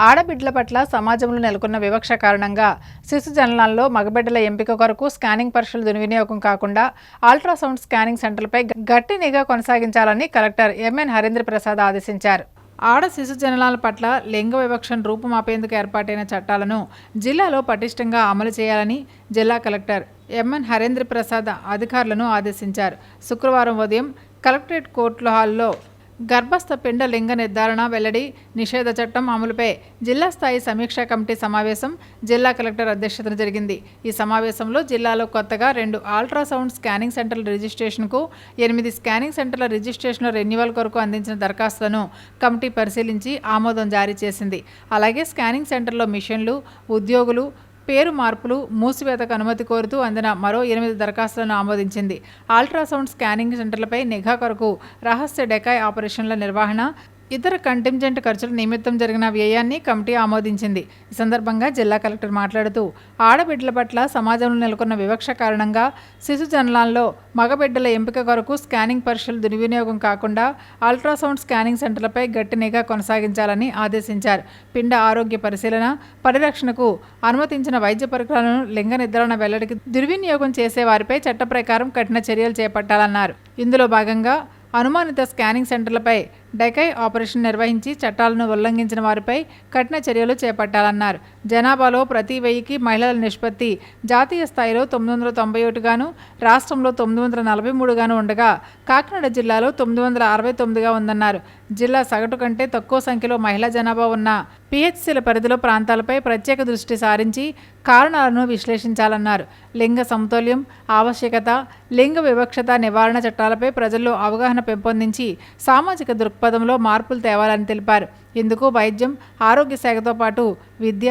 ఆడబిడ్డల పట్ల సమాజంలో నెలకొన్న వివక్ష కారణంగా శిశు జననాల్లో మగబిడ్డల ఎంపిక కొరకు స్కానింగ్ పరీక్షలు దుర్వినియోగం కాకుండా అల్ట్రాసౌండ్ స్కానింగ్ సెంటర్లపై గట్టి నిఘా కొనసాగించాలని కలెక్టర్ ఎంఎన్ హరీంద్ర ప్రసాద్ ఆదేశించారు. ఆడ శిశు జననాల పట్ల లింగ వివక్షను రూపుమాపేందుకు ఏర్పాటైన చట్టాలను జిల్లాలో పటిష్టంగా అమలు చేయాలని జిల్లా కలెక్టర్ ఎంఎన్ హరీంద్ర ప్రసాద్ అధికారులను ఆదేశించారు. శుక్రవారం ఉదయం కలెక్టరేట్ కోర్టు హాల్లో గర్భస్థ పిండ లింగ నిర్ధారణ వెల్లడి నిషేధ చట్టం అమలుపై జిల్లా స్థాయి సమీక్షా కమిటీ సమావేశం జిల్లా కలెక్టర్ అధ్యక్షతన జరిగింది. ఈ సమావేశంలో జిల్లాలో కొత్తగా 2 అల్ట్రాసౌండ్ స్కానింగ్ సెంటర్ల రిజిస్ట్రేషన్కు 8 స్కానింగ్ సెంటర్ల రిజిస్ట్రేషన్ రెన్యువల్ కొరకు అందించిన దరఖాస్తులను కమిటీ పరిశీలించి ఆమోదం జారీ చేసింది. అలాగే స్కానింగ్ సెంటర్లో మిషన్లు, ఉద్యోగులు, పేరు మార్పులు, మూసివేతకు అనుమతి కోరుతూ అందిన మరో 8 దరఖాస్తులను ఆమోదించింది. అల్ట్రాసౌండ్ స్కానింగ్ సెంటర్లపై నిఘా కొరకు రహస్య డెకాయ్ ఆపరేషన్ల నిర్వహణ, ఇతర కంటింజెంట్ ఖర్చుల నిమిత్తం జరిగిన వ్యయాన్ని కమిటీ ఆమోదించింది. ఈ సందర్భంగా జిల్లా కలెక్టర్ మాట్లాడుతూ ఆడబిడ్డల పట్ల సమాజంలో నెలకొన్న వివక్ష కారణంగా శిశు జననాల్లో మగబిడ్డల ఎంపిక కొరకు స్కానింగ్ పరీక్షలు దుర్వినియోగం కాకుండా అల్ట్రాసౌండ్ స్కానింగ్ సెంటర్లపై గట్టి నిఘా కొనసాగించాలని ఆదేశించారు. పిండ ఆరోగ్య పరిశీలన, పరిరక్షణకు అనుమతించిన వైద్య పరికరాలను లింగ నిర్ధారణ వెల్లడికి దుర్వినియోగం చేసే వారిపై చట్ట ప్రకారం కఠిన చర్యలు చేపట్టాలన్నారు. ఇందులో భాగంగా అనుమానిత స్కానింగ్ సెంటర్లపై డెకాయ్ ఆపరేషన్ నిర్వహించి చట్టాలను ఉల్లంఘించిన వారిపై కఠిన చర్యలు చేపట్టాలన్నారు. జనాభాలో ప్రతి 1000కి మహిళల నిష్పత్తి జాతీయ స్థాయిలో 991 గాను, రాష్ట్రంలో 943 గాను ఉండగా కాకినాడ జిల్లాలో 969గా ఉందన్నారు. జిల్లా సగటు కంటే తక్కువ సంఖ్యలో మహిళా జనాభా ఉన్న పిహెచ్సిల పరిధిలో ప్రాంతాలపై ప్రత్యేక దృష్టి సారించి కారణాలను విశ్లేషించాలన్నారు. లింగ సమతుల్యం ఆవశ్యకత, లింగ వివక్షత నివారణ చట్టాలపై ప్రజల్లో అవగాహన పెంపొందించి సామాజిక దృక్పథంలో మార్పులు తేవాలని తెలిపారు. ఇందుకు వైద్యం, ఆరోగ్య శాఖతో పాటు విద్య,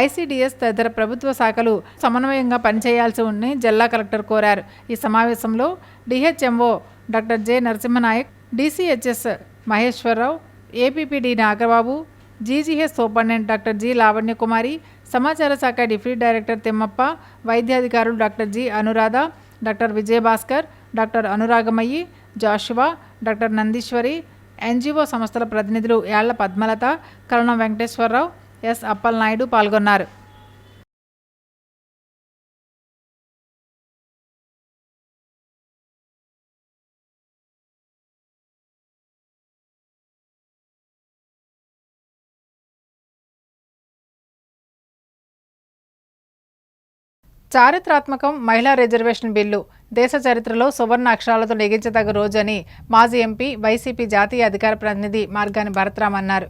ఐసిడిఎస్ తదితర ప్రభుత్వ శాఖలు సమన్వయంగా పనిచేయాల్సి ఉందని జిల్లా కలెక్టర్ కోరారు. ఈ సమావేశంలో DHMO doctor J Narasimhanayak, DCHS Maheswararao, APPD Nagababu, GGH superintendent doctor G Lavanyakumari, సమాచార శాఖ డిప్యూటీ డైరెక్టర్ తిమ్మప్ప, వైద్యాధికారులు doctor G Anuradha, doctor Vijayabhaskar, doctor Anuragamayi, Joshua, doctor Nandeeswari, NGO సంస్థల ప్రతినిధులు యాళ్ల పద్మలత, కరణం వెంకటేశ్వరరావు, ఎస్ అప్పలనాయుడు పాల్గొన్నారు. చారిత్రాత్మకం మహిళా రిజర్వేషన్ బిల్లు దేశ చరిత్రలో సువర్ణ అక్షరాలతో లిఖించదగ్గ రోజని మాజీ ఎంపీ, వైసీపీ జాతీయ అధికార ప్రతినిధి మార్గాని భరత్రామ్ అన్నారు.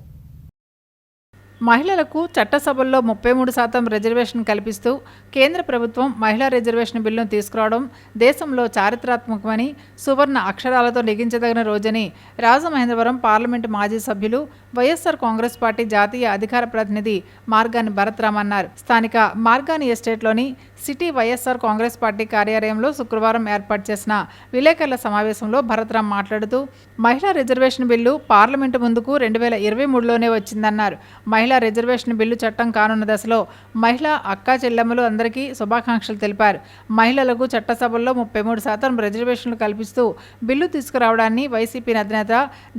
మహిళలకు చట్టసభల్లో 33% రిజర్వేషన్ కల్పిస్తూ కేంద్ర ప్రభుత్వం మహిళా రిజర్వేషన్ బిల్లును తీసుకురావడం దేశంలో చారిత్రాత్మకమని, సువర్ణ అక్షరాలతో లిఖించదగిన రోజని రాజమహేంద్రవరం పార్లమెంటు మాజీ సభ్యులు, వైఎస్ఆర్ కాంగ్రెస్ పార్టీ జాతీయ అధికార ప్రతినిధి మార్గాని భరత్రామ్ అన్నారు. స్థానిక మార్గాని ఎస్టేట్లోని సిటీ వైఎస్ఆర్ కాంగ్రెస్ పార్టీ కార్యాలయంలో శుక్రవారం ఏర్పాటు చేసిన విలేకరుల సమావేశంలో భరత్రామ్ మాట్లాడుతూ మహిళా రిజర్వేషన్ బిల్లు పార్లమెంటు ముందుకు 2023లోనే వచ్చిందన్నారు. మహిళా రిజర్వేషన్ బిల్లు చట్టం కానున్న దశలో మహిళా అక్కా చెల్లెమ్మలు అందరికీ శుభాకాంక్షలు తెలిపారు. మహిళలకు చట్టసభల్లో 33% రిజర్వేషన్లు కల్పిస్తూ బిల్లు తీసుకురావడాన్ని వైసీపీ అధినేత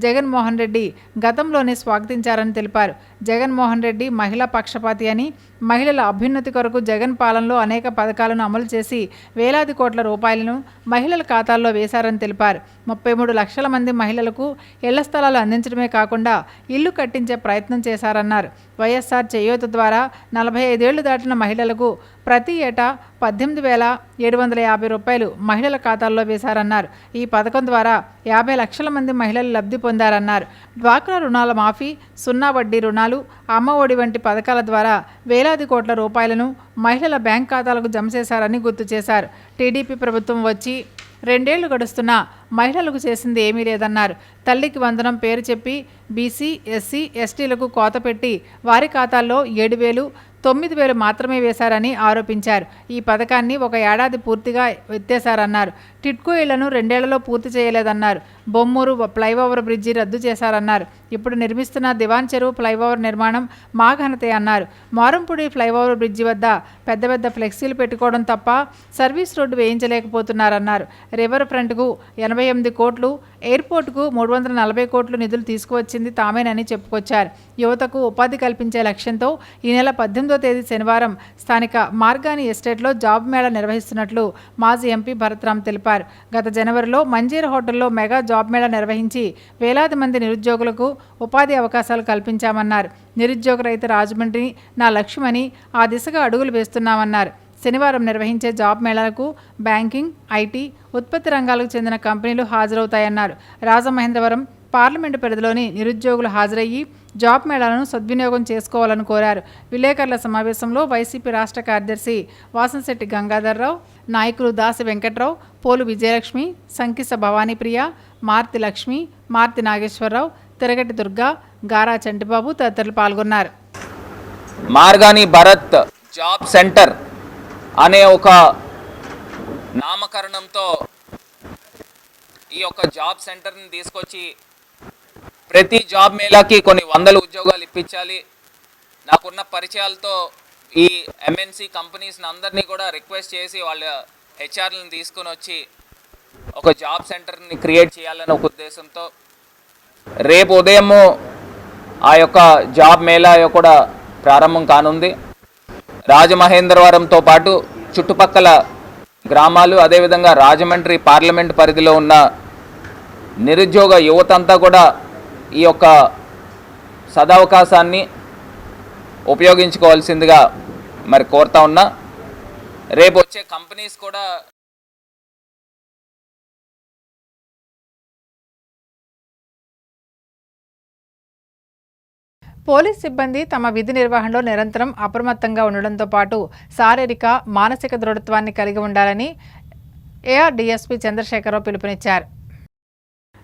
జగన్మోహన్ రెడ్డి గతంలోనే స్వాగతించారని తెలిపారు. జగన్మోహన్ రెడ్డి మహిళా పక్షపాతి అని, మహిళల అభ్యున్నతి కొరకు జగన్ పాలనలో అనేక పథకాలను అమలు చేసి వేలాది కోట్ల రూపాయలను మహిళల ఖాతాల్లో వేశారని తెలిపారు. 33 లక్షల మంది మహిళలకు ఇళ్ల స్థలాలు అందించడమే కాకుండా ఇల్లు కట్టించే ప్రయత్నం చేశారన్నారు. వైఎస్ఆర్ చేయూత ద్వారా 45 ఏళ్లు దాటిన మహిళలకు ప్రతి ఏటా 18,750 రూపాయలు మహిళల ఖాతాల్లో వేశారన్నారు. ఈ పథకం ద్వారా 50 లక్షల మంది మహిళలు లబ్ధి పొందారన్నారు. డ్వాక్రా రుణాల మాఫీ, సున్నా వడ్డీ రుణాలు, అమ్మ ఒడి వంటి పథకాల ద్వారా వేలాది కోట్ల రూపాయలను మహిళల బ్యాంక్ ఖాతాలకు జమ చేశారని గుర్తు చేశారు. టీడీపీ ప్రభుత్వం వచ్చి 2 ఏళ్లు గడుస్తున్నా మహిళలకు చేసింది ఏమీ లేదన్నారు. తల్లికి వందనం పేరు చెప్పి బీసీ, ఎస్సీ, ఎస్టీలకు కోత పెట్టి వారి ఖాతాల్లో 7,000, 9,000 మాత్రమే వేశారని ఆరోపించారు. ఈ పథకాన్ని 1 ఏడాది పూర్తిగా ఎత్తేశారన్నారు. టిట్కో ఇళ్లను 2 ఏళ్లలో పూర్తి చేయలేదన్నారు. బొమ్మూరు ఫ్లైఓవర్ బ్రిడ్జి రద్దు చేశారన్నారు. ఇప్పుడు నిర్మిస్తున్న దివాన్ చెరువు ఫ్లైఓవర్ నిర్మాణం మా ఘనతే అన్నారు. మారంపూడి ఫ్లైఓవర్ బ్రిడ్జి వద్ద పెద్ద ఫ్లెక్సీలు పెట్టుకోవడం తప్ప సర్వీస్ రోడ్డు వేయించలేకపోతున్నారన్నారు. రివర్ ఫ్రంట్కు 80 28 కోట్లు, ఎయిర్పోర్టుకు 340 కోట్లు నిధులు తీసుకువచ్చింది తామేనని చెప్పుకొచ్చారు. యువతకు ఉపాధి కల్పించే లక్ష్యంతో ఈ నెల 18వ తేదీ శనివారం స్థానిక మార్గాని ఎస్టేట్లో జాబ్ మేళా నిర్వహిస్తున్నట్లు మాజీ ఎంపీ భరత్రామ్ తెలిపారు. గత జనవరిలో మంజీర హోటల్లో మెగా జాబ్ మేళా నిర్వహించి వేలాది మంది నిరుద్యోగులకు ఉపాధి అవకాశాలు కల్పించామన్నారు. నిరుద్యోగ రహిత రాజమండ్రి నా లక్ష్యమని ఆ దిశగా అడుగులు వేస్తున్నామన్నారు. శనివారం నిర్వహించే జాబ్ మేళాలకు బ్యాంకింగ్, ఐటీ, ఉత్పత్తి రంగాలకు చెందిన కంపెనీలు హాజరవుతాయన్నారు. రాజమహేంద్రవరం పార్లమెంటు పరిధిలోని నిరుద్యోగులు హాజరయ్యి జాబ్ మేళాలను సద్వినియోగం చేసుకోవాలని కోరారు. విలేకరుల సమావేశంలో వైసీపీ రాష్ట్ర కార్యదర్శి వాసంశెట్టి గంగాధర్రావు, నాయకులు దాసి వెంకట్రావు, పోలు విజయలక్ష్మి, సంకిస భవానీప్రియ, మార్తి లక్ష్మి, మార్తి నాగేశ్వరరావు, తిరగటి దుర్గా, గారా చంటిబాబు తదితరులు పాల్గొన్నారు. మార్గాని భరత్ జాబ్ సెంటర్ అనే ఒక నామకరణంతో ఈ యొక్క జాబ్ సెంటర్ని తీసుకొచ్చి ప్రతి జాబ్ మేళాకి కొన్ని వందల ఉద్యోగాలు ఇప్పించాలి. నాకున్న పరిచయాలతో ఈ ఎంఎన్సి కంపెనీస్ని అందరినీ కూడా రిక్వెస్ట్ చేసి వాళ్ళ హెచ్ఆర్లను తీసుకొని వచ్చి ఒక జాబ్ సెంటర్ని క్రియేట్ చేయాలనే ఒక ఉద్దేశంతో రేపు ఉదయము ఆ యొక్క జాబ్ మేళా కూడా ప్రారంభం కానుంది. రాజమహేంద్రవరంతో పాటు చుట్టుపక్కల గ్రామాలు, అదేవిధంగా రాజమండ్రి పార్లమెంట్ పరిధిలో ఉన్న నిరుద్యోగ యువతంతా కూడా ఈ యొక్క సదవకాశాన్ని ఉపయోగించుకోవాల్సిందిగా మరి కోరుతా ఉన్నా. రేపు వచ్చే కంపెనీస్ కూడా పోలీస్ సిబ్బంది తమ విధి నిర్వహణలో నిరంతరం అప్రమత్తంగా ఉండడంతో పాటు శారీరక, మానసిక దృఢత్వాన్ని కలిగి ఉండాలని ఏఆర్డీఎస్పీ చంద్రశేఖరరావు పిలుపునిచ్చారు.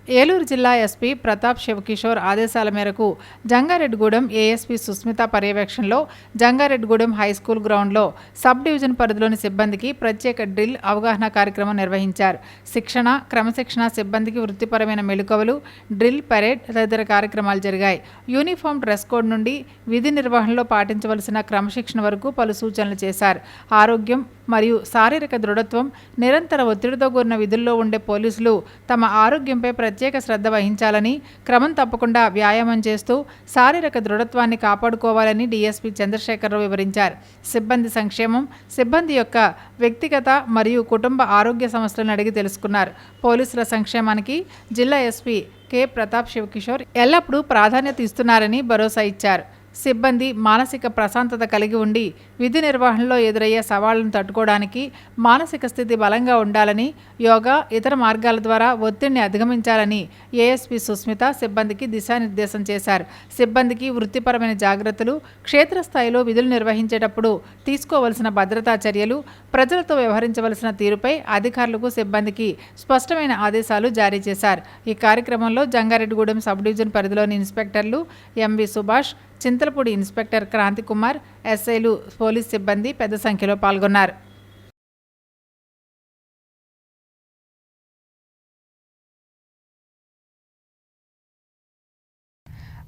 ఏలూరు జిల్లా ఎస్పీ ప్రతాప్ శివకిషోర్ ఆదేశాల మేరకు జంగారెడ్డిగూడెం ఏఎస్పీ సుస్మిత పర్యవేక్షణలో జంగారెడ్డిగూడెం హైస్కూల్ గ్రౌండ్లో సబ్ డివిజన్ పరిధిలోని సిబ్బందికి ప్రత్యేక డ్రిల్ అవగాహన కార్యక్రమం నిర్వహించారు. శిక్షణ, క్రమశిక్షణ, సిబ్బందికి వృత్తిపరమైన మెళుకువలు, డ్రిల్, పరేడ్ తదితర కార్యక్రమాలు జరిగాయి. యూనిఫామ్, డ్రెస్ కోడ్ నుండి విధి నిర్వహణలో పాటించవలసిన క్రమశిక్షణ వరకు పలు సూచనలు చేశారు. ఆరోగ్యం మరియు శారీరక దృఢత్వం, నిరంతర ఒత్తిడితో కూడిన విధుల్లో ఉండే పోలీసులు తమ ఆరోగ్యంపై ప్రత్యేక శ్రద్ధ వహించాలని, క్రమం తప్పకుండా వ్యాయామం చేస్తూ శారీరక దృఢత్వాన్ని కాపాడుకోవాలని డీఎస్పీ చంద్రశేఖరరావు వివరించారు. సిబ్బంది సంక్షేమం, సిబ్బంది యొక్క వ్యక్తిగత మరియు కుటుంబ ఆరోగ్య సమస్యలను అడిగి తెలుసుకున్నారు. పోలీసుల సంక్షేమానికి జిల్లా ఎస్పీ కె ప్రతాప్ శివకిషోర్ ఎల్లప్పుడూ ప్రాధాన్యత ఇస్తున్నారని భరోసా ఇచ్చారు. సిబ్బంది మానసిక ప్రశాంతత కలిగి ఉండి విధి నిర్వహణలో ఎదురయ్యే సవాళ్లను తట్టుకోవడానికి మానసిక స్థితి బలంగా ఉండాలని, యోగా, ఇతర మార్గాల ద్వారా ఒత్తిడిని అధిగమించాలని ఏఎస్పీ సుస్మిత సిబ్బందికి దిశానిర్దేశం చేశారు. సిబ్బందికి వృత్తిపరమైన జాగ్రత్తలు, క్షేత్రస్థాయిలో విధులు నిర్వహించేటప్పుడు తీసుకోవలసిన భద్రతా చర్యలు, ప్రజలతో వ్యవహరించవలసిన తీరుపై అధికారులకు, సిబ్బందికి స్పష్టమైన ఆదేశాలు జారీ చేశారు. ఈ కార్యక్రమంలో జంగారెడ్డిగూడెం సబ్ డివిజన్ పరిధిలోని ఇన్స్పెక్టర్లు ఎంవి సుభాష్, చింతలపూడి ఇన్స్పెక్టర్ క్రాంతికుమార్, ఎస్ఐలు, పోలీస్ సిబ్బంది పెద్ద సంఖ్యలో పాల్గొన్నారు.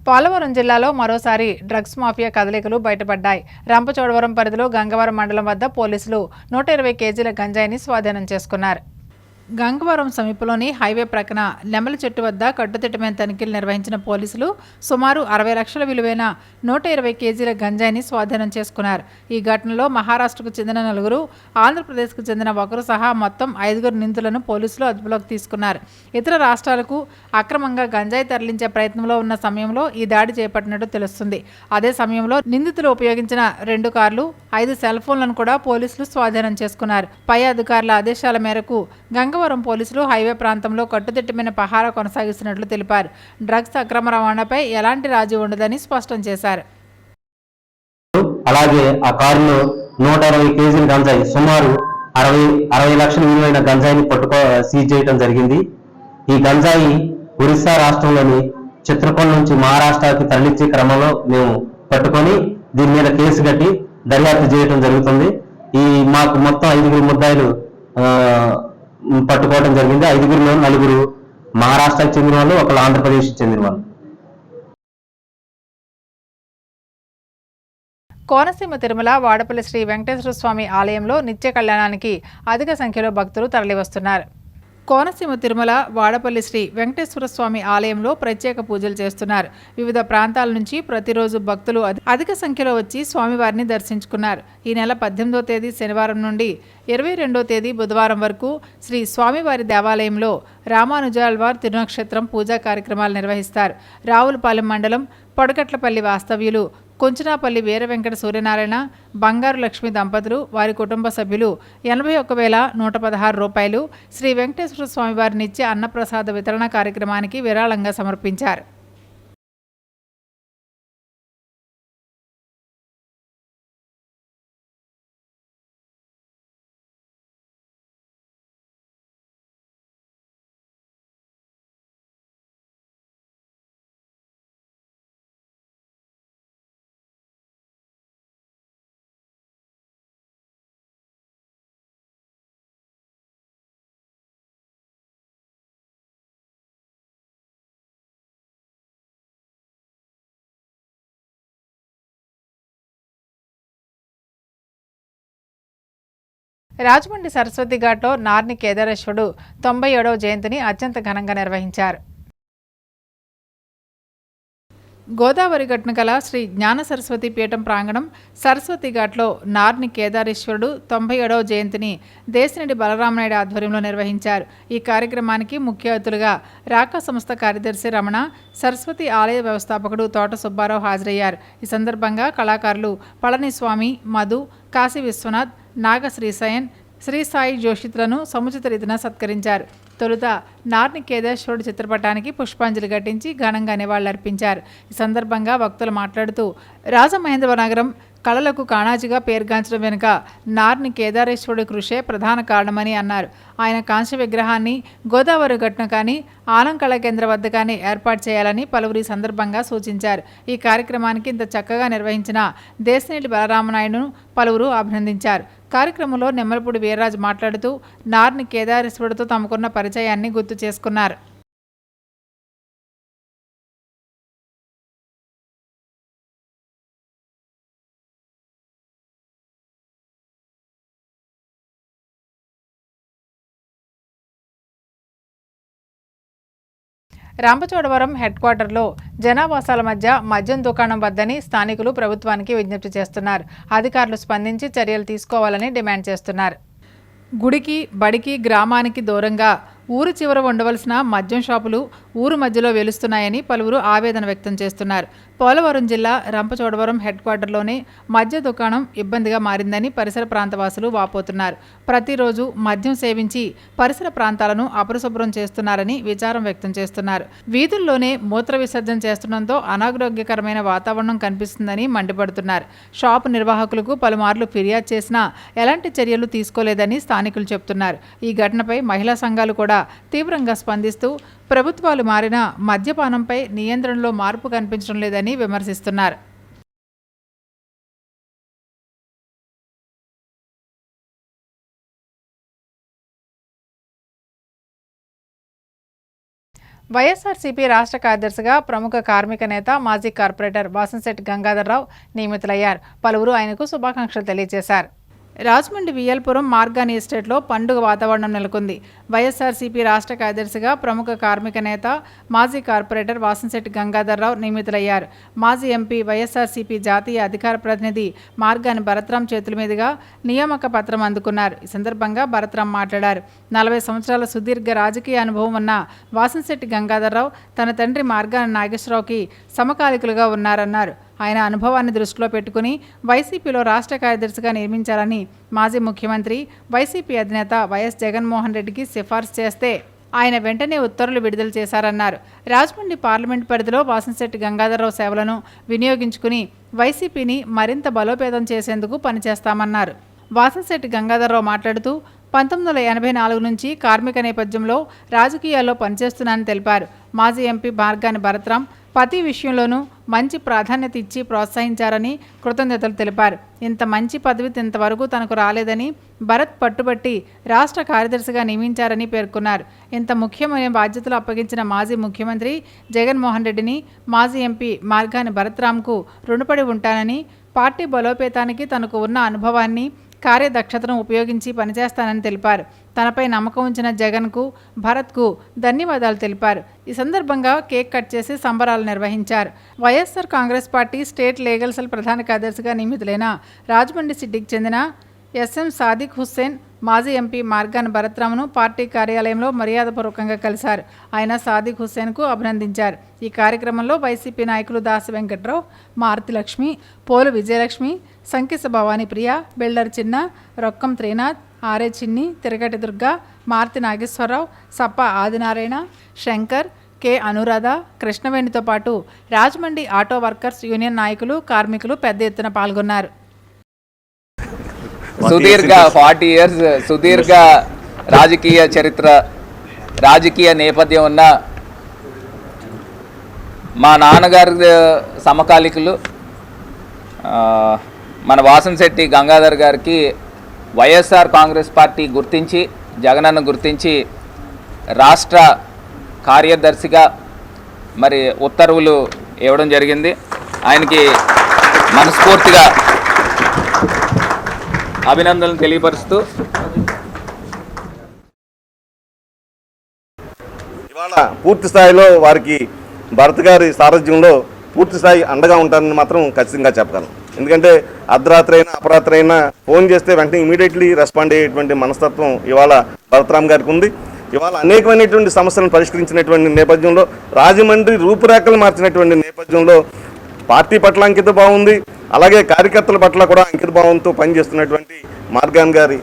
పోలవరం జిల్లాలో మరోసారి డ్రగ్స్ మాఫియా కదలికలు బయటపడ్డాయి. రంపచోడవరం పరిధిలో గంగవరం మండలం వద్ద పోలీసులు 120 కేజీల గంజాయిని స్వాధీనం చేసుకున్నారు. గంగవరం సమీపంలోని హైవే ప్రక్కన నెమలి చెట్టు వద్ద కట్టుదిట్టమైన తనిఖీలు నిర్వహించిన పోలీసులు సుమారు 60 లక్షల విలువైన 120 కేజీల గంజాయిని స్వాధీనం చేసుకున్నారు. ఈ ఘటనలో మహారాష్ట్రకు చెందిన 4, ఆంధ్రప్రదేశ్కు చెందిన 1 సహా మొత్తం 5 నిందితులను పోలీసులు అదుపులోకి తీసుకున్నారు. ఇతర రాష్ట్రాలకు అక్రమంగా గంజాయి తరలించే ప్రయత్నంలో ఉన్న సమయంలో ఈ దాడి చేపట్టినట్టు తెలుస్తుంది. అదే సమయంలో నిందితులు ఉపయోగించిన 2 కార్లు, 5 సెల్ ఫోన్లను కూడా పోలీసులు స్వాధీనం చేసుకున్నారు. పై అధికారుల ఆదేశాల మేరకు గంగవరం పోలీసులు హైవే ప్రాంతంలో కట్టుదిట్టమైన పహారా కొనసాగిస్తున్నట్లు తెలిపారు. డ్రగ్స్ అక్రమ రవాణాపై ఎలాంటి రాజీ ఉండదని స్పష్టం చేశారు. అలాగే ఆ కారులో 120 కేజీల గంజాయి, సుమారు 60 లక్షల విలువైన గంజాయిని సీజ్ చేయడం జరిగింది. ఈ గంజాయి ఒరిస్సా రాష్ట్రంలోని చిత్రకొండ నుంచి మహారాష్ట్రకి తరలించే క్రమంలో మేము పట్టుకొని దీని మీద కేసు కట్టి దర్యాప్తు చేయడం జరుగుతుంది. మాకు మొత్తం 5 ముద్దాయిలు పట్టుకోవడం జరిగింది. 5లో 4 మహారాష్ట్రకు చెందిన వాళ్ళు, 1 ఆంధ్రప్రదేశ్కి చెందిన వాళ్ళు. కోనసీమ తిరుమల వాడపల్లి శ్రీ వెంకటేశ్వర స్వామి ఆలయంలో నిత్య కళ్యాణానికి అధిక సంఖ్యలో భక్తులు తరలివస్తున్నారు. కోనసీమ తిరుమల వాడపల్లి శ్రీ వెంకటేశ్వర స్వామి ఆలయంలో ప్రత్యేక పూజలు చేస్తున్నారు. వివిధ ప్రాంతాల నుంచి ప్రతిరోజు భక్తులు అధిక సంఖ్యలో వచ్చి స్వామివారిని దర్శించుకున్నారు. ఈ నెల 18వ తేదీ శనివారం నుండి 22వ తేదీ బుధవారం వరకు శ్రీ స్వామివారి దేవాలయంలో రామానుజాల్వార్ తిరునక్షత్రం పూజా కార్యక్రమాలు నిర్వహిస్తారు. రావులపాలెం మండలం పొడగట్లపల్లి వాస్తవ్యులు కొంచనాపల్లి వీర వెంకట సూర్యనారాయణ, బంగారు లక్ష్మి దంపతులు, వారి కుటుంబ సభ్యులు 81,116 రూపాయలు శ్రీ వెంకటేశ్వర స్వామివారినిచ్చే అన్నప్రసాద వితరణ కార్యక్రమానికి విరాళంగా సమర్పించారు. రాజమండ్రి సరస్వతి ఘాట్లో నార్ని కేదారేశ్వరుడు 97వ జయంతిని అత్యంత ఘనంగా నిర్వహించారు. గోదావరి గట్టున గల శ్రీ జ్ఞాన సరస్వతి పీఠం ప్రాంగణం సరస్వతి ఘాట్లో నార్ని కేదారేశ్వరుడు 97వ జయంతిని దేశిరెడ్డి బలరామనాయుడు ఆధ్వర్యంలో నిర్వహించారు. ఈ కార్యక్రమానికి ముఖ్య అతిథులుగా రాకా సంస్థ కార్యదర్శి రమణ, సరస్వతి ఆలయ వ్యవస్థాపకుడు తోట సుబ్బారావు హాజరయ్యారు. ఈ సందర్భంగా కళాకారులు పళనిస్వామి, మధు, కాశీ విశ్వనాథ్, నాగ శ్రీశయన్, శ్రీ సాయి జోషిత్లను సముచిత రీతిన సత్కరించారు. తొలుత నార్ని కేదారేశ్వరుడు చిత్రపటానికి పుష్పాంజలి ఘటించి ఘనంగా నివాళులర్పించారు. ఈ సందర్భంగా వక్తలు మాట్లాడుతూ రాజమహేంద్రవనగరం కళలకు కాణాజీగా పేరుగాంచడం వెనుక నార్ని కేదారేశ్వరుడి కృషే ప్రధాన కారణమని అన్నారు. ఆయన కాంస్య విగ్రహాన్ని గోదావరి గట్టున కానీ ఆలం కళా కేంద్ర వద్ద కానీ ఏర్పాటు చేయాలని పలువురు ఈ సందర్భంగా సూచించారు. ఈ కార్యక్రమానికి ఇంత చక్కగా నిర్వహించిన దేశిరెడ్డి బలరామనాయుడును పలువురు అభినందించారు. కార్యక్రమంలో నిమ్మలపూడి వీర్రాజు మాట్లాడుతూ నార్ని కేదారేశ్వరుడితో తమకున్న పరిచయాన్ని గుర్తు చేసుకున్నారు. రాంపచోడవరం హెడ్ క్వార్టర్లో జనావాసాల మధ్య మద్యం దుకాణం వద్దని స్థానికులు ప్రభుత్వానికి విజ్ఞప్తి చేస్తున్నారు. అధికారులు స్పందించి చర్యలు తీసుకోవాలని డిమాండ్ చేస్తున్నారు. గుడికి, బడికి, గ్రామానికి దూరంగా ఊరు చివర ఉండవలసిన మద్యం షాపులు ఊరు మధ్యలో వెలుస్తున్నాయని పలువురు ఆవేదన వ్యక్తం చేస్తున్నారు. పోలవరం జిల్లా రంపచోడవరం హెడ్ క్వార్టర్లోనే మద్య దుకాణం ఇబ్బందిగా మారిందని పరిసర ప్రాంతవాసులు వాపోతున్నారు. ప్రతిరోజు మద్యం సేవించి పరిసర ప్రాంతాలను అపరిశుభ్రం చేస్తున్నారని విచారం వ్యక్తం చేస్తున్నారు. వీధుల్లోనే మూత్ర విసర్జన చేస్తుండటంతో అనారోగ్యకరమైన వాతావరణం కనిపిస్తుందని మండిపడుతున్నారు. షాపు నిర్వాహకులకు పలుమార్లు ఫిర్యాదు చేసినా ఎలాంటి చర్యలు తీసుకోలేదని స్థానికులు చెబుతున్నారు. ఈ ఘటనపై మహిళా సంఘాలు కూడా తీవ్రంగా స్పందిస్తూ ప్రభుత్వాలు మారినా మద్యపానంపై నియంత్రణలో మార్పు కనిపించడం లేదని విమర్శిస్తున్నారు. వైఎస్ఆర్సీపీ రాష్ట్ర కార్యదర్శిగా ప్రముఖ కార్మిక నేత మాజీ కార్పొరేటర్ వాసంశెట్టి గంగాధర్రావు నియమితులయ్యారు. పలువురు ఆయనకు శుభాకాంక్షలు తెలియజేశారు. రాజమండ్రి వియల్పురం మార్గాని ఎస్టేట్లో పండుగ వాతావరణం నెలకొంది. వైఎస్ఆర్సీపీ రాష్ట్ర కార్యదర్శిగా ప్రముఖ కార్మిక నేత మాజీ కార్పొరేటర్ వాసంశెట్టి గంగాధర్రావు నియమితులయ్యారు. మాజీ ఎంపీ వైఎస్ఆర్సీపీ జాతీయ అధికార ప్రతినిధి మార్గాని భరత్రాం చేతుల మీదుగా నియామక పత్రం అందుకున్నారు. ఈ సందర్భంగా భరత్రాం మాట్లాడారు. 40 సంవత్సరాల సుదీర్ఘ రాజకీయ అనుభవం ఉన్న వాసంశెట్టి గంగాధర్రావు తన తండ్రి మార్గాని నాగేశ్వరరావుకి సమకాలికులుగా ఉన్నారన్నారు. ఆయన అనుభవాన్ని దృష్టిలో పెట్టుకుని వైసీపీలో రాష్ట్ర కార్యదర్శిగా నియమించాలని మాజీ ముఖ్యమంత్రి వైసీపీ అధినేత వైఎస్ జగన్మోహన్ రెడ్డికి సిఫార్సు చేస్తే ఆయన వెంటనే ఉత్తర్వులు విడుదల చేశారన్నారు. రాజమండ్రి పార్లమెంట్ పరిధిలో వాసంశెట్టి గంగాధర్రావు సేవలను వినియోగించుకుని వైసీపీని మరింత బలోపేతం చేసేందుకు పనిచేస్తామన్నారు. వాసంశెట్టి గంగాధర్రావు మాట్లాడుతూ 1984 నుంచి కార్మిక నేపథ్యంలో రాజకీయాల్లో పనిచేస్తున్నానని తెలిపారు. మాజీ ఎంపీ మార్గాని భరత్రాం ప్రతి విషయంలోనూ మంచి ప్రాధాన్యత ఇచ్చి ప్రోత్సహించారని కృతజ్ఞతలు తెలిపారు. ఇంత మంచి పదవి ఇంతవరకు తనకు రాలేదని భరత్ పట్టుబట్టి రాష్ట్ర కార్యదర్శిగా నియమించారని పేర్కొన్నారు. ఇంత ముఖ్యమైన బాధ్యతలు అప్పగించిన మాజీ ముఖ్యమంత్రి జగన్మోహన్ రెడ్డిని, మాజీ ఎంపీ మార్గాని భరత్రాంకు రుణపడి ఉంటానని, పార్టీ బలోపేతానికి తనకు ఉన్న అనుభవాన్ని కార్యదక్షతను ఉపయోగించి పనిచేస్తానని తెలిపారు. తనపై నమ్మకం ఉంచిన జగన్కు, భరత్కు ధన్యవాదాలు తెలిపారు. ఈ సందర్భంగా కేక్ కట్ చేసి సంబరాలు నిర్వహించారు. YSR Congress party state legal cell ప్రధాన కార్యదర్శిగా నియమితులైన రాజమండ్రి సిటీకి చెందిన ఎస్ఎం సాదిక్ హుస్సేన్ మాజీ ఎంపీ మార్గాన్ భరత్రామ్ను పార్టీ కార్యాలయంలో మర్యాదపూర్వకంగా కలిశారు. ఆయన సాదిక్ హుస్సేన్కు అభినందించారు. ఈ కార్యక్రమంలో వైసీపీ నాయకులు దాసి వెంకట్రావు, మారుతి లక్ష్మి, పోలు విజయలక్ష్మి, సంకిస భవానీ ప్రియ, బిల్డర్ చిన్న, రొక్కం త్రినాథ్, ఆర్ఏ చిన్ని, తిరగటి దుర్గా, మారుతి నాగేశ్వరరావు, సప్ప ఆదినారాయణ, శంకర్, కె అనురాధ, కృష్ణవేణితో పాటు రాజమండ్రి ఆటో వర్కర్స్ యూనియన్ నాయకులు, కార్మికులు పెద్ద ఎత్తున పాల్గొన్నారు. సుదీర్ఘ 40 years సుదీర్ఘ రాజకీయ చరిత్ర, రాజకీయ నేపథ్యం ఉన్న మా నాన్నగారి సమకాలికులు మన వాసంశెట్టి గంగాధర్ గారికి వైఎస్ఆర్ కాంగ్రెస్ పార్టీ గుర్తించి, జగనన్న గుర్తించి రాష్ట్ర కార్యదర్శిగా మరి ఉత్తర్వులు ఇవ్వడం జరిగింది. ఆయనకి మనస్ఫూర్తిగా అభినందనలు తెలియపరుస్తూ ఇవాళ పూర్తి స్థాయిలో వారికి భరత్ గారి సారథ్యంలో పూర్తి స్థాయి అండగా ఉంటారని మాత్రం ఖచ్చితంగా చెప్పగలను. ఎందుకంటే అర్ధరాత్రి అయినా అపరాత్రి అయినా ఫోన్ చేస్తే వెంటనే ఇమీడియట్లీ రెస్పాండ్ అయ్యేటువంటి మనస్తత్వం ఇవాళ భరతరామ్ గారికి ఉంది. ఇవాళ అనేకమైనటువంటి సమస్యలను పరిష్కరించినటువంటి నేపథ్యంలో, రాజమండ్రి రూపురేఖలు మార్చినటువంటి నేపథ్యంలో పార్టీ పట్ల అంకిత బాగుంది, అలాగే కార్యకర్తల పట్ల కూడా అంకిత భావంతో పనిచేస్తున్నటువంటి మార్గాన్ గారి,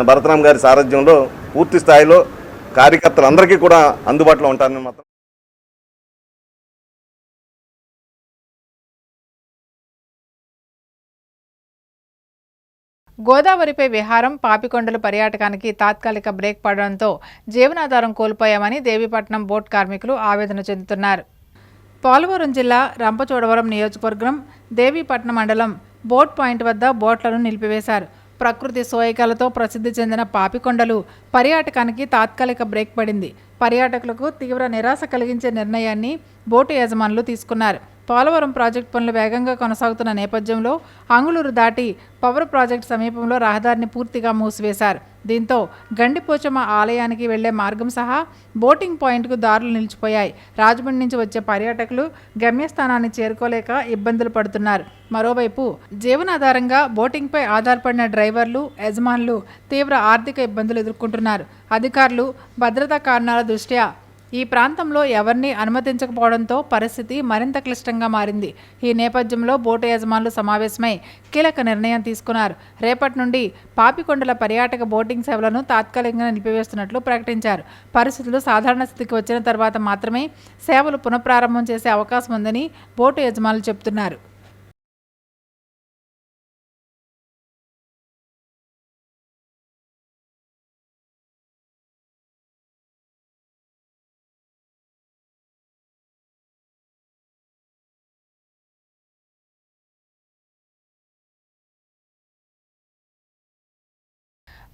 భరతరామ్ గారి సారథ్యంలో పూర్తి స్థాయిలో కార్యకర్తలందరికీ కూడా అందుబాటులో ఉంటారని మాత్రం. గోదావరిపై విహారం, పాపికొండలు పర్యాటకానికి తాత్కాలిక బ్రేక్ పడడంతో జీవనాధారం కోల్పోయామని దేవీపట్నం బోట్ కార్మికులు ఆవేదన చెందుతున్నారు. పోలవరం జిల్లా రంపచోడవరం నియోజకవర్గం దేవీపట్నం మండలం బోట్ పాయింట్ వద్ద బోట్లను నిలిపివేశారు. ప్రకృతి సోయగాలతో ప్రసిద్ధి చెందిన పాపికొండలు పర్యాటకానికి తాత్కాలిక బ్రేక్ పడింది. పర్యాటకులకు తీవ్ర నిరాశ కలిగించే నిర్ణయాన్ని బోటు యజమానులు తీసుకున్నారు. పోలవరం ప్రాజెక్టు పనులు వేగంగా కొనసాగుతున్న నేపథ్యంలో అంగుళూరు దాటి పవర్ ప్రాజెక్టు సమీపంలో రహదారిని పూర్తిగా మూసివేశారు. దీంతో గండిపోచమ్మ ఆలయానికి వెళ్లే మార్గం సహా బోటింగ్ పాయింట్కు దారులు నిలిచిపోయాయి. రాజమండ్రి నుంచి వచ్చే పర్యాటకులు గమ్యస్థానాన్ని చేరుకోలేక ఇబ్బందులు పడుతున్నారు. మరోవైపు జీవనాధారంగా బోటింగ్పై ఆధారపడిన డ్రైవర్లు, యజమానులు తీవ్ర ఆర్థిక ఇబ్బందులు ఎదుర్కొంటున్నారు. అధికారులు భద్రతా కారణాల దృష్ట్యా ఈ ప్రాంతంలో ఎవరిని అనుమతించకపోవడంతో పరిస్థితి మరింత క్లిష్టంగా మారింది. ఈ నేపథ్యంలో బోటు యజమానులు సమావేశమై కీలక నిర్ణయం తీసుకున్నారు. రేపటి నుండి పాపికొండల పర్యాటక బోటింగ్ సేవలను తాత్కాలికంగా నిలిపివేస్తున్నట్లు ప్రకటించారు. పరిస్థితులు సాధారణ స్థితికి వచ్చిన తర్వాత మాత్రమే సేవలు పునఃప్రారంభం చేసే అవకాశం ఉందని బోటు యజమానులు చెబుతున్నారు.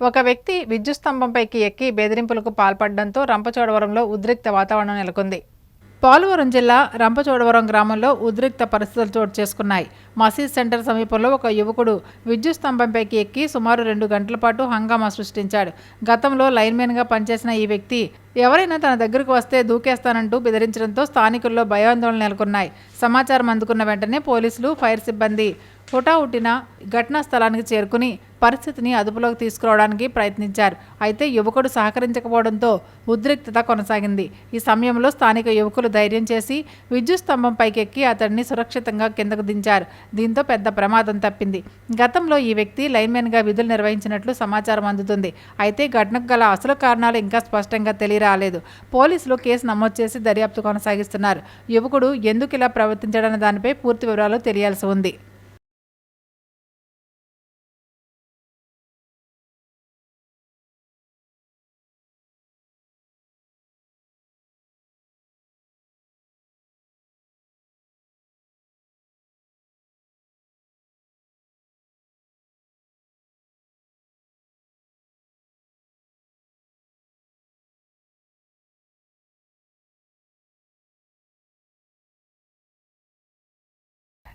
ఒక వ్యక్తి విద్యుత్ స్తంభంపైకి ఎక్కి బెదిరింపులకు పాల్పడడంతో రంపచోడవరంలో ఉద్రిక్త వాతావరణం నెలకొంది. పోలవరం జిల్లా రంపచోడవరం గ్రామంలో ఉద్రిక్త పరిస్థితులు చోటు చేసుకున్నాయి. మసీద్ సెంటర్ సమీపంలో ఒక యువకుడు విద్యుత్ స్తంభంపైకి ఎక్కి సుమారు 2 గంటల పాటు హంగామా సృష్టించాడు. గతంలో లైన్మెన్గా పనిచేసిన ఈ వ్యక్తి ఎవరైనా తన దగ్గరకు వస్తే దూకేస్తానంటూ బెదిరించడంతో స్థానికుల్లో భయాందోళన నెలకొన్నాయి. సమాచారం అందుకున్న వెంటనే పోలీసులు, ఫైర్ సిబ్బంది హుటాహుటిన ఘటనా స్థలానికి చేరుకుని పరిస్థితిని అదుపులోకి తీసుకురావడానికి ప్రయత్నించారు. అయితే యువకుడు సహకరించకపోవడంతో ఉద్రిక్తత కొనసాగింది. ఈ సమయంలో స్థానిక యువకులు ధైర్యం చేసి విద్యుత్ స్తంభం పైకెక్కి అతడిని సురక్షితంగా కిందకు దించారు. దీంతో పెద్ద ప్రమాదం తప్పింది. గతంలో ఈ వ్యక్తి లైన్మెన్గా విధులు నిర్వహించినట్లు సమాచారం అందుతుంది. అయితే ఘటనకు గల అసలు కారణాలు ఇంకా స్పష్టంగా తెలియరాలేదు. పోలీసులు కేసు నమోదు చేసి దర్యాప్తు కొనసాగిస్తున్నారు. యువకుడు ఎందుకు ఇలా ప్రవర్తించాడన్న దానిపై పూర్తి వివరాలు తెలియాల్సి ఉంది.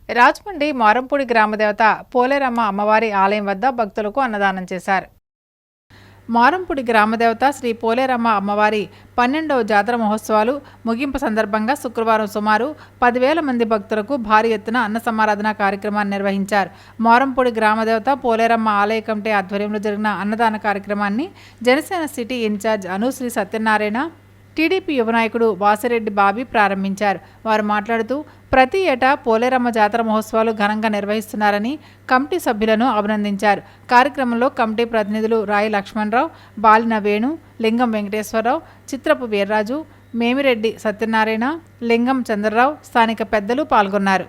రాజమండ్రి మారంపూడి గ్రామదేవత పోలేరమ్మ అమ్మవారి ఆలయం వద్ద భక్తులకు అన్నదానం చేశారు. మారంపూడి గ్రామదేవత శ్రీ పోలేరమ్మ అమ్మవారి 12వ జాతర మహోత్సవాలు ముగింపు సందర్భంగా శుక్రవారం సుమారు 10,000 మంది భక్తులకు భారీ ఎత్తున అన్న సమారాధన కార్యక్రమాన్ని నిర్వహించారు. మారంపూడి గ్రామదేవత పోలేరమ్మ ఆలయ కమిటీ ఆధ్వర్యంలో జరిగిన అన్నదాన కార్యక్రమాన్ని జనసేన సిటీ ఇన్ఛార్జ్ అనుశ్రీ సత్యనారాయణ, టీడీపీ యువ నాయకుడు వాసిరెడ్డి బాబీ ప్రారంభించారు. వారు మాట్లాడుతూ ప్రతి ఏటా పోలేరమ్మ జాతర మహోత్సవాలు ఘనంగా నిర్వహిస్తున్నారని కమిటీ సభ్యులను అభినందించారు. కార్యక్రమంలో కమిటీ ప్రతినిధులు రాయి లక్ష్మణరావు, బాలిన వేణు, లింగం వెంకటేశ్వరరావు, చిత్రపు వీర్రాజు, మేమిరెడ్డి సత్యనారాయణ, లింగం చంద్రరావు, స్థానిక పెద్దలు పాల్గొన్నారు.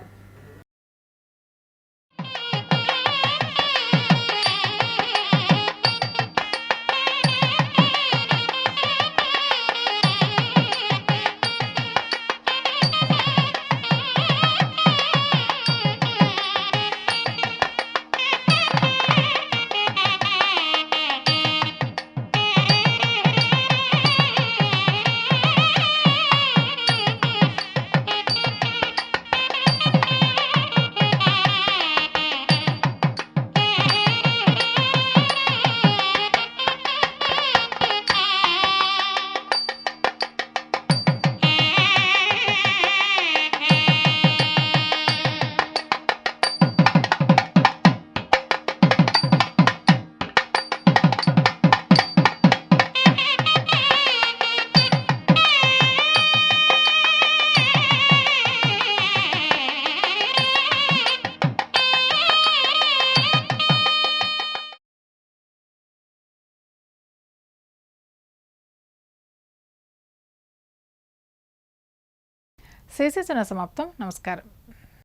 సమాప్తం. నమస్కారం.